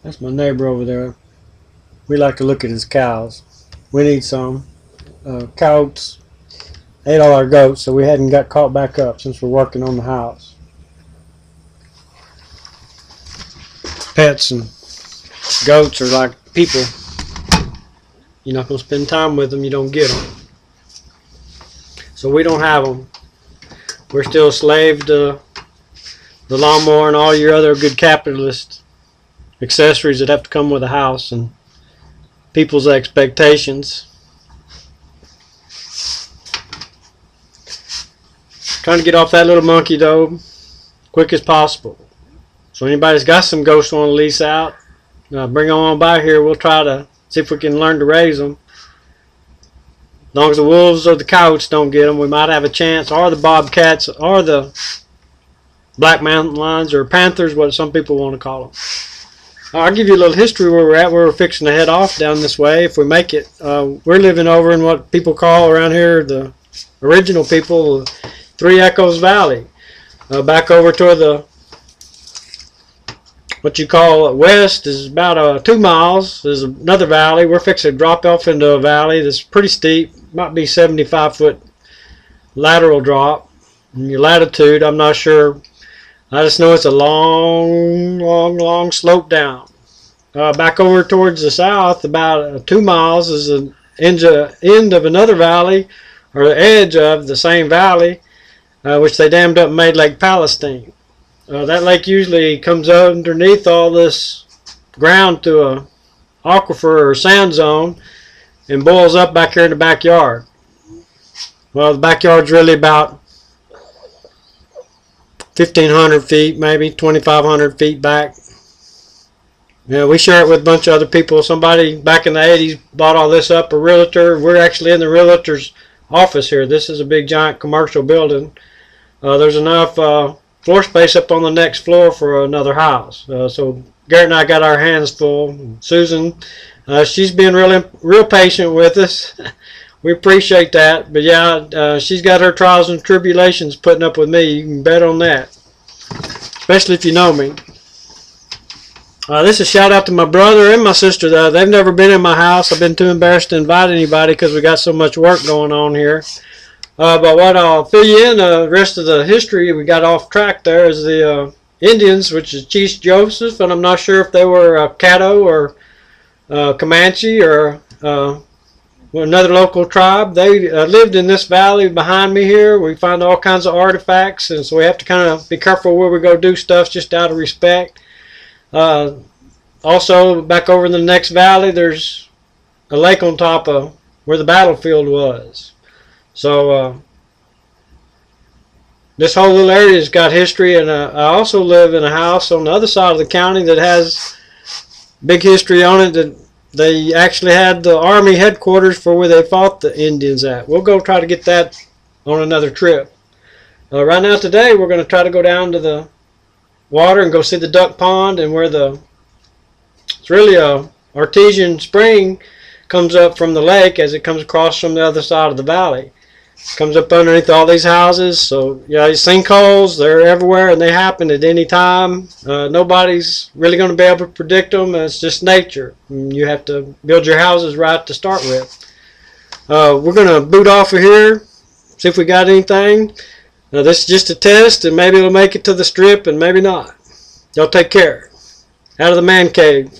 That's my neighbor over there. We like to look at his cows. We need some. Coyotes ate all our goats, so we hadn't got caught back up since we're working on the house. Pets and goats are like people. You're not going to spend time with them, you don't get them. So we don't have them. We're still a slave to the lawnmower and all your other good capitalist accessories that have to come with a house and people's expectations. Trying to get off that little monkey though, quick as possible. So anybody's got some ghosts on a lease out, bring them on by here. We'll try to see if we can learn to raise them. As long as the wolves or the coyotes don't get them, we might have a chance, or the bobcats, or the black mountain lions, or panthers, what some people want to call them. I'll give you a little history where we're at. We're fixing to head off down this way if we make it. We're living over in what people call around here, the original people, Three Echoes Valley. Back over toward the, what you call west, is about 2 miles. There's another valley. We're fixing to drop off into a valley that's pretty steep. Might be 75-foot lateral drop. And your latitude, I'm not sure. I just know it's a long slope down. Back over towards the south, about 2 miles, is the end of another valley, or the edge of the same valley, which they dammed up and made Lake Palestine. That lake usually comes underneath all this ground to a aquifer or sand zone and boils up back here in the backyard. Well, the backyard's really about 1,500 feet, maybe 2,500 feet back. Yeah, we share it with a bunch of other people. Somebody back in the 80s bought all this up, a realtor. We're actually in the realtor's office here. This is a big giant commercial building. There's enough floor space up on the next floor for another house. So Garrett and I got our hands full. Susan, she's been real patient with us. We appreciate that. But yeah, she's got her trials and tribulations putting up with me. You can bet on that. Especially if you know me. This is a shout out to my brother and my sister. They've never been in my house. I've been too embarrassed to invite anybody because we got so much work going on here. But what I'll fill you in, the rest of the history we got off track there is the Indians, which is Chief Joseph, and I'm not sure if they were Caddo or Comanche or another local tribe. They lived in this valley behind me here. We find all kinds of artifacts, and so we have to kind of be careful where we go do stuff just out of respect. Also, back over in the next valley, there's a lake on top of where the battlefield was. So this whole little area's got history, and I also live in a house on the other side of the county that has big history on it. That they actually had the Army headquarters for where they fought the Indians at. We'll go try to get that on another trip. Right now today we're going to try to go down to the water and go see the duck pond, and where it's really a artesian spring comes up from the lake as it comes across from the other side of the valley. Comes up underneath all these houses. So yeah, these sinkholes, they're everywhere and they happen at any time. Nobody's really going to be able to predict them. It's just nature. You have to build your houses right to start with. We're going to boot off of here, see if we got anything. This is just a test, and maybe it'll make it to the strip and maybe not. Y'all take care. Out of the man cave.